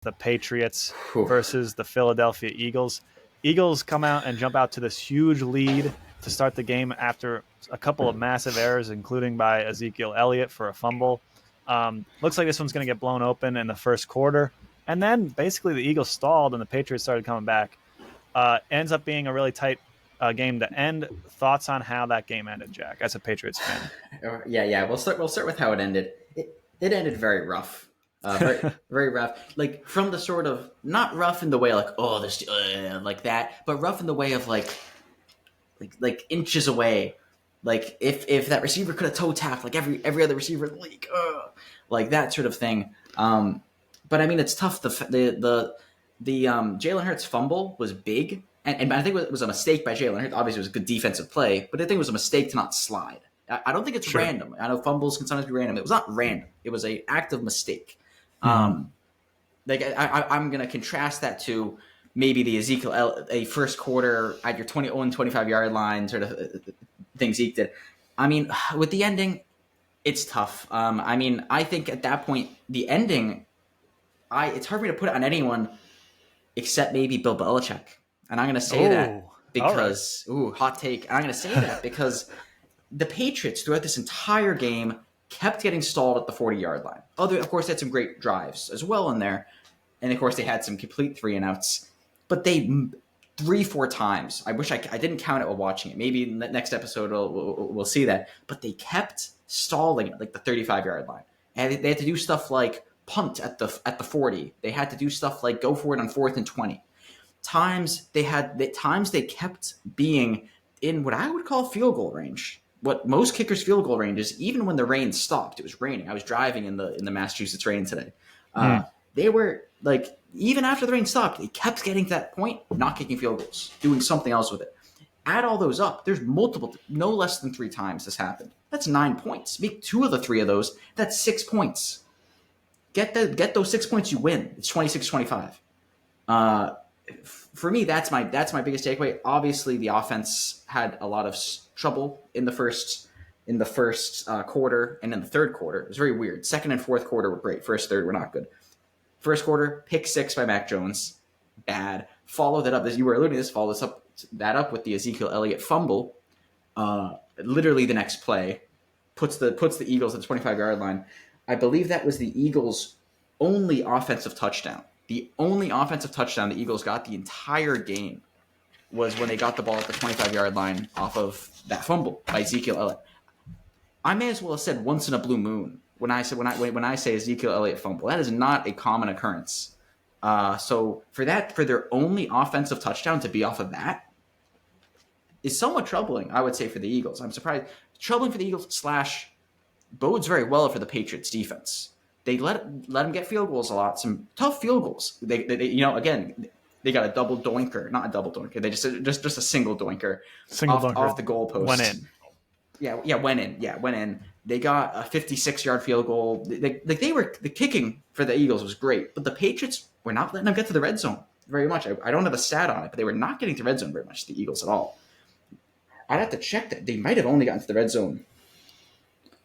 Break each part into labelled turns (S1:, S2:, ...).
S1: the Patriots
S2: Whew.
S1: versus the Philadelphia Eagles. Eagles come out and jump out to this huge lead to start the game after a couple of massive errors, including by Ezekiel Elliott for a fumble. Looks like this one's going to get blown open in the first quarter. And then basically the Eagles stalled and the Patriots started coming back. Ends up being a really tight game to end. Thoughts on how that game ended, Jack, as a Patriots fan?
S2: Yeah. We'll start with how it ended. It ended very rough. Very very rough. Like from the sort of not rough in the way like oh this like that, but rough in the way of like inches away. Like if that receiver could have toe tapped like every other receiver in the league, like that sort of thing. But I mean it's tough. The Jalen Hurts fumble was big, and I think it was a mistake by Jalen Hurts. Obviously, it was a good defensive play, but I think it was a mistake to not slide. I don't think it's
S1: Sure.
S2: random. I know fumbles can sometimes be random. It was not random. It was an active mistake.
S1: Mm-hmm.
S2: Like I'm going to contrast that to maybe the Ezekiel a first quarter at your 25-yard line sort of thing Zeke did. I mean, with the ending, it's tough. I mean, I think at that point the ending, it's hard for me to put it on anyone except maybe Bill Belichick. And I'm going to say that
S1: Oh, all right.
S2: because, hot take. I'm going to say that because the Patriots throughout this entire game kept getting stalled at the 40-yard line. Of course, they had some great drives as well in there. And of course, they had some complete 3-and-outs. But they 3-4 times. I wish I didn't count it while watching it. Maybe in the next episode we'll see that. But they kept stalling at like the 35-yard line. And they had to do stuff like punt at the 40. They had to do stuff like go for it on 4th and 20. Times they kept being in what I would call field goal range. What most kickers' field goal range is, even when the rain stopped. It was raining. I was driving in the Massachusetts rain today. They were like, even after the rain stopped, they kept getting to that point, not kicking field goals, doing something else with it. Add all those up. There's multiple, no less than 3 times this happened. That's 9 points. Make 2 of the 3 of those. That's 6 points. Get those 6 points, you win. It's 26-25. For me, that's my biggest takeaway. Obviously, the offense had a lot of trouble in the first quarter and in the third quarter. It was very weird. Second and fourth quarter were great. First, third were not good. First quarter, pick 6 by Mac Jones, bad. Follow that up, as you were alluding to this, follow that up with the Ezekiel Elliott fumble. Literally the next play puts the Eagles at the 25-yard line. I believe that was the Eagles' only offensive touchdown. The only offensive touchdown the Eagles got the entire game was when they got the ball at the 25-yard line off of that fumble by Ezekiel Elliott. I may as well have said once in a blue moon when I say Ezekiel Elliott fumble. That is not a common occurrence. So for their only offensive touchdown to be off of that is somewhat troubling, I would say, for the Eagles. I'm surprised. Troubling for the Eagles / bodes very well for the Patriots defense. They let them get field goals a lot, some tough field goals. They again, they got a double doinker, not a double doinker. They just a single doinker, off the goalpost.
S1: Went in.
S2: Yeah, went in. They got a 56-yard field goal. The kicking for the Eagles was great, but the Patriots were not letting them get to the red zone very much. I don't have a stat on it, but they were not getting to the red zone very much, the Eagles at all. I'd have to check that. They might have only gotten to the red zone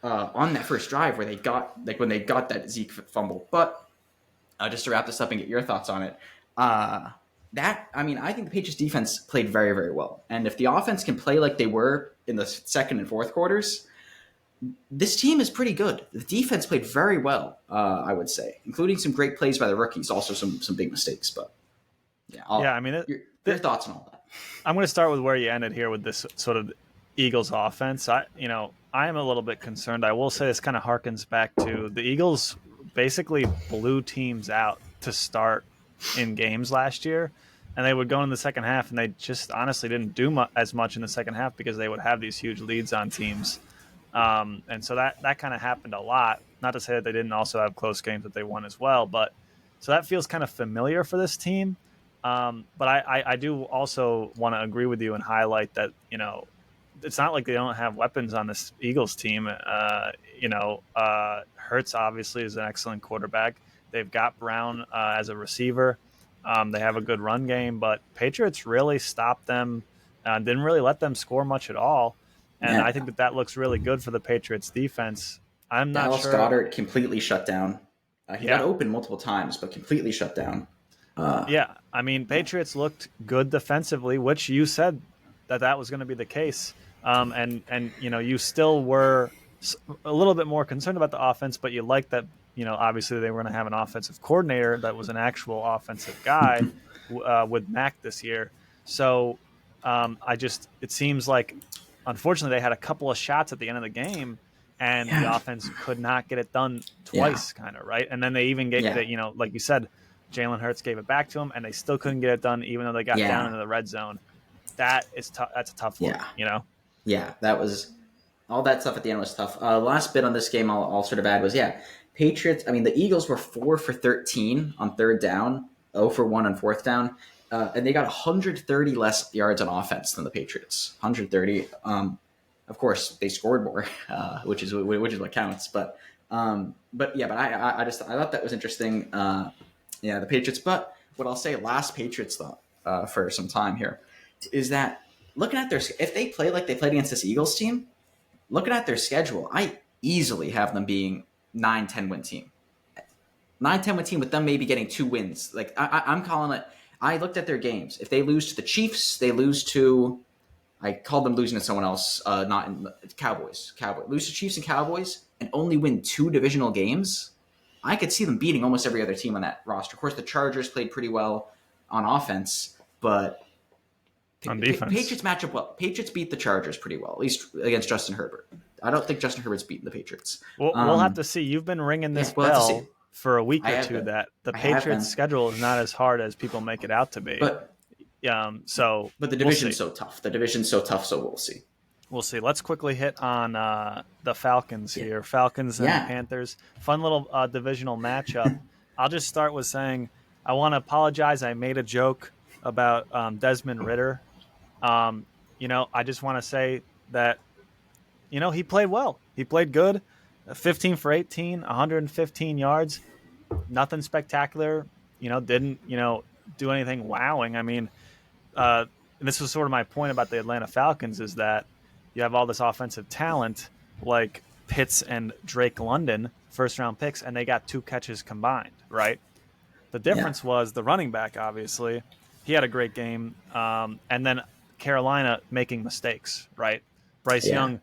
S2: on that first drive where they got when they got that Zeke fumble. But just to wrap this up and get your thoughts on it, I think the Patriots defense played very, very well. And if the offense can play like they were in the second and fourth quarters, this team is pretty good. The defense played very well, I would say, including some great plays by the rookies, also some big mistakes. But your thoughts on all that?
S1: I'm going to start with where you ended here with this sort of Eagles offense. I am a little bit concerned. I will say this kind of harkens back to the Eagles basically blew teams out to start in games last year, and they would go in the second half and they just honestly didn't do as much in the second half because they would have these huge leads on teams. And so that kind of happened a lot. Not to say that they didn't also have close games that they won as well, but so that feels kind of familiar for this team. But I do also want to agree with you and highlight that, it's not like they don't have weapons on this Eagles team. Hurts obviously is an excellent quarterback. They've got Brown as a receiver. They have a good run game, but Patriots really stopped them, didn't really let them score much at all. And I think that looks really good for the Patriots defense. I'm not
S2: Dallas
S1: sure.
S2: Goedert completely shut down He got open multiple times, but completely shut down.
S1: Yeah, I mean, Patriots looked good defensively, which you said that was going to be the case, and you still were a little bit more concerned about the offense, but you liked that obviously they were going to have an offensive coordinator that was an actual offensive guy with Mac this year. So it seems like unfortunately they had a couple of shots at the end of the game. And the
S2: Yeah.
S1: offense could not get it done
S2: Yeah.
S1: twice, kind of, right? And then they even get
S2: Yeah.
S1: that, like you said, Jalen Hurts gave it back to him, and they still couldn't get it done, even though they got down
S2: Yeah.
S1: into the red zone. That's a tough look,
S2: Yeah. Yeah. That was all that stuff at the end was tough. Last bit on this game, I'll sort of add was Patriots. I mean, the Eagles were 4 for 13 on third down, 0 for 1 on fourth down, and they got 130 less yards on offense than the Patriots. 130. Of course, they scored more, which is what counts. But I thought that was interesting. The Patriots. But what I'll say, last Patriots thought for some time here is that looking at if they play like they played against this Eagles team, looking at their schedule, I easily have them being 9-10 win team. 9-10 win team with them maybe getting 2 wins. Like I'm calling it. I looked at their games. If they lose to the Chiefs, they lose to. I called them losing to someone else, not in Cowboys. Lose to Chiefs and Cowboys and only win 2 divisional games. I could see them beating almost every other team on that roster. Of course, the Chargers played pretty well on offense, but
S1: on defense,
S2: Patriots match up well. Patriots beat the Chargers pretty well, at least against Justin Herbert. I don't think Justin Herbert's beaten the Patriots.
S1: We'll have to see. You've been ringing this bell for a week or two that the Patriots' schedule is not as hard as people make it out to be.
S2: But the division's so tough. So we'll see.
S1: We'll see. Let's quickly hit on the Falcons here. Falcons and Panthers. Fun little divisional matchup. I'll just start with saying I want to apologize. I made a joke about Desmond Ridder. I just want to say that, he played well. He played good. 15 for 18, 115 yards. Nothing spectacular. Didn't, do anything wowing. I mean, and this was sort of my point about the Atlanta Falcons is that you have all this offensive talent like Pitts and Drake London, first-round picks, and they got 2 catches combined, right? The difference was the running back, obviously. He had a great game. And then Carolina making mistakes, right? Bryce Young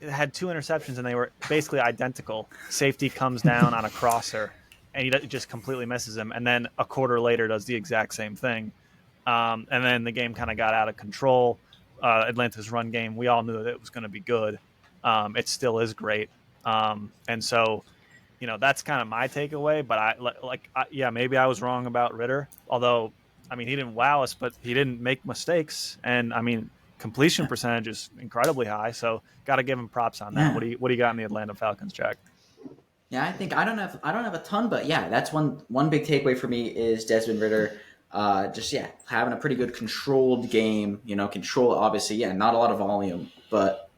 S1: had 2 interceptions, and they were basically identical. Safety comes down on a crosser, and he just completely misses him. And then a quarter later does the exact same thing. And then the game kind of got out of control. Atlanta's run game, we all knew that it was going to be good. It still is great. And so, that's kind of my takeaway. But maybe I was wrong about Ridder. Although, I mean, he didn't wow us, but he didn't make mistakes. And I mean, completion percentage is incredibly high. So, got to give him props on that. What do you got in the Atlanta Falcons, Jack?
S2: Yeah, I think I don't have a ton, but that's one big takeaway for me is Desmond Ridder. Having a pretty good controlled game. Control obviously, not a lot of volume, but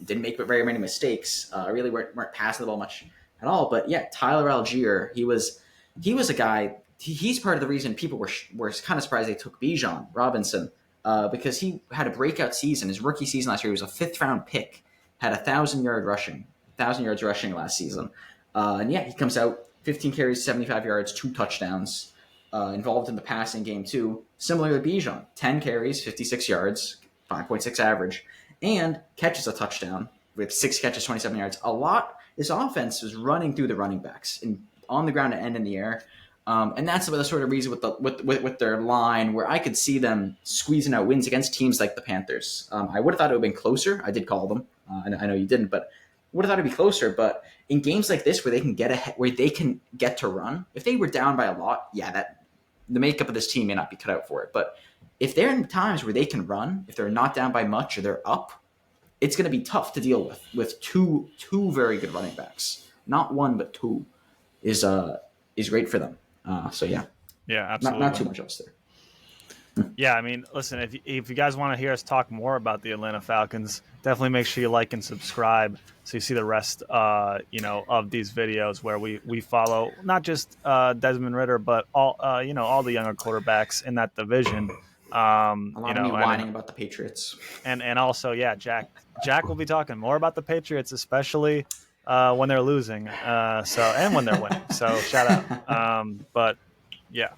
S2: didn't make very many mistakes. Really weren't passing the ball much at all. But Tyler Algier, he was a guy. He's part of the reason people were kind of surprised they took Bijan Robinson because he had a breakout season. His rookie season last year, he was a 5th-round pick, had 1,000 yards rushing last season, he comes out 15 carries, 75 yards, 2 touchdowns. Involved in the passing game too. Similar to Bijan, 10 carries, 56 yards, 5.6 average, and catches a touchdown with 6 catches, 27 yards. This offense was running through the running backs and on the ground and in the air. And that's the sort of reason with their line where I could see them squeezing out wins against teams like the Panthers. I would have thought it would have been closer. I did call them. I know you didn't, but would have thought it'd be closer. But in games like this where they can get ahead, where they can get to run, if they were down by a lot, the makeup of this team may not be cut out for it. But if they're in times where they can run, if they're not down by much or they're up, it's going to be tough to deal with two very good running backs. Not one, but 2 is great for them.
S1: Yeah, absolutely.
S2: Not too much else there.
S1: Yeah, I mean, listen, if you guys want to hear us talk more about the Atlanta Falcons, definitely make sure you like and subscribe so you see the rest, of these videos where we follow not just Desmond Ridder, but all the younger quarterbacks in that division.
S2: A lot of me whining about the Patriots,
S1: and also, Jack will be talking more about the Patriots, especially when they're losing. And when they're winning. So shout out. But yeah.